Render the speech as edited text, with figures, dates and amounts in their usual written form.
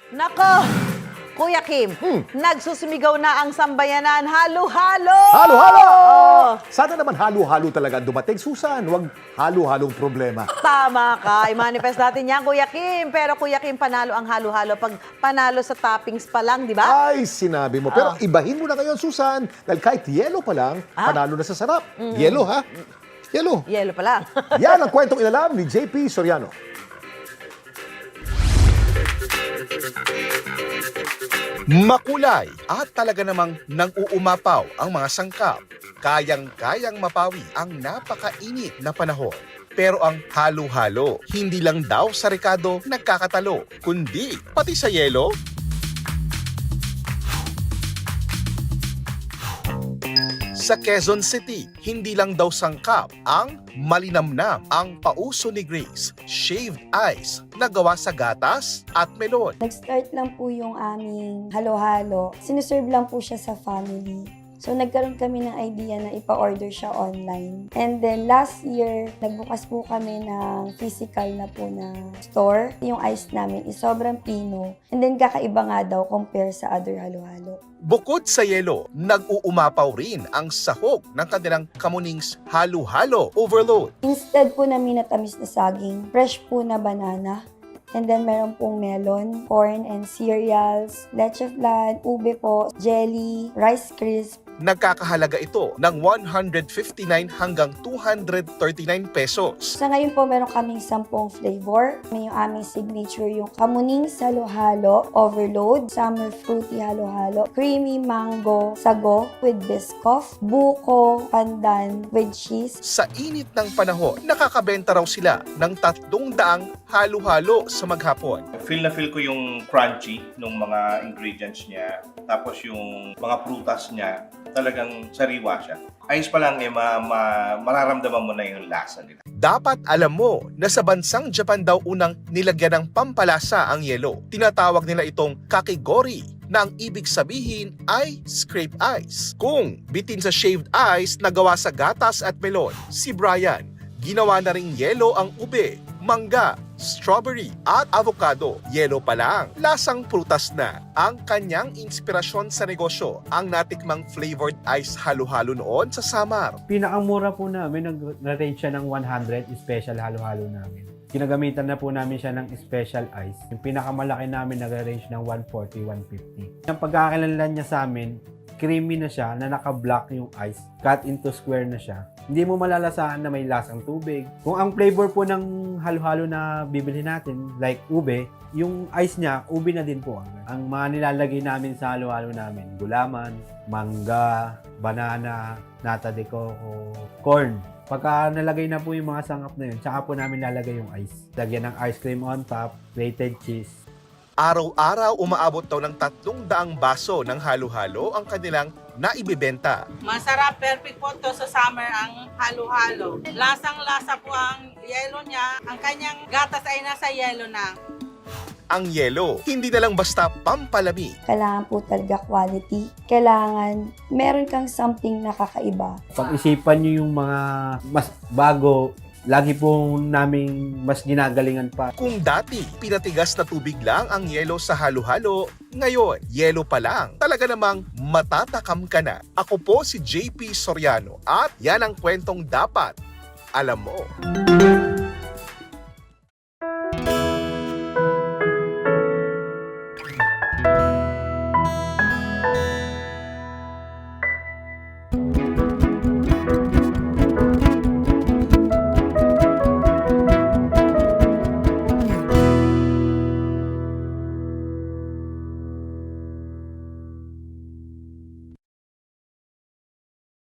Nako, Kuya Kim, nagsusumigaw na ang sambayanan. Halo-halo! Halo-halo! Oo. Sana naman halo-halo talaga dumating. Susan, huwag halo-halong problema. Tama ka. I-manifest natin yan, Kuya Kim. Pero Kuya Kim, panalo ang halo-halo pag panalo sa toppings pa lang, di ba? Ay, sinabi mo. Pero ibahin mo na ngayon, Susan. Dahil kahit yelo pa lang, panalo na sa sarap. Yelo, ha? Yelo. Yelo pa lang. Yan ang kwentong inalam ni JP Soriano. Makulay at talaga namang nang-uumapaw ang mga sangkap. Kayang-kayang mapawi ang napakainit na panahon. Pero ang halo-halo, hindi lang daw sa rekado nagkakatalo, kundi pati sa yelo. Sa Quezon City, hindi lang daw sangkap ang malinamnam ang pauso ni Grace, shaved ice na gawa sa gatas at melon. Nag-start lang po yung aming halo-halo. Sinuserve lang po siya sa family. So, nagkaroon kami ng idea na ipa-order siya online. And then, last year, nagbukas po kami ng physical na po na store. Yung ice namin is sobrang pino. And then, kakaiba nga daw compare sa other halo-halo. Bukod sa yelo, nag-uumapaw rin ang sahog ng kanilang kamunings halo-halo overload. Instead po na minatamis na saging, fresh po na banana. And then, meron pong melon, corn and cereals, leche flan, ube po, jelly, rice crisp. Nagkakahalaga ito ng 159 hanggang 239 pesos. Sa ngayon po, meron kaming 10 flavor. May yung aming signature, yung kamuning halo-halo, overload, summer fruity halo-halo, creamy mango, sago with biscoff, buko, pandan with cheese. Sa init ng panahon, nakakabenta raw sila ng 300 halo-halo sa maghapon. Feel na feel ko yung crunchy ng mga ingredients niya. Tapos yung mga prutas niya, talagang sariwa siya. Ayos pa lang mararamdaman mo na yung lasa nila. Dapat alam mo na sa bansang Japan daw unang nilagyan ng pampalasa ang yelo. Tinatawag nila itong kakigori na ang ibig sabihin ay scrape ice. Kung bitin sa shaved ice na gawa sa gatas at melon, si Brian, ginawa na ring yelo ang ube, mangga, strawberry at avocado. Yelo pa lang, lasang prutas na. Ang kanyang inspirasyon sa negosyo, ang natikmang flavored ice halo-halo noon sa Samar. Pinakamura po namin, nag-range siya ng 100 special halo-halo namin. Ginagamitan na po namin siya ng special ice. Yung pinakamalaki namin nag-range ng 140, 150. Yung pagkakalanlan niya sa amin, creamy na siya, na naka-block yung ice. Cut into square na siya. Hindi mo malalasahan na may lasang tubig. Kung ang flavor po ng halo-halo na bibili natin, like ube, yung ice niya, ube na din po. Ang mga nilalagay namin sa halo-halo namin, gulaman, mangga, banana, nata de coco, corn. Pagka nalagay na po yung mga sangkap na yun, tsaka po namin lalagay yung ice. Lagyan ng ice cream on top, grated cheese. Araw-araw umaabot daw ng 300 baso ng halo-halo ang kanilang naibibenta. Masarap, perfect po to sa summer ang halo-halo. Lasang-lasa po ang yelo niya. Ang kanyang gatas ay nasa yelo na. Ang yelo, hindi na lang basta pampalami. Kailangan po talaga quality. Kailangan meron kang something na kakaiba. Pag-isipan nyo yung mga mas bago, lagi po naming mas ginagalingan pa. Kung dati, pinatigas na tubig lang ang yelo sa halo-halo, ngayon, yelo pa lang. Talaga namang matatakam ka na. Ako po si JP Soriano at yan ang kwentong dapat alam mo.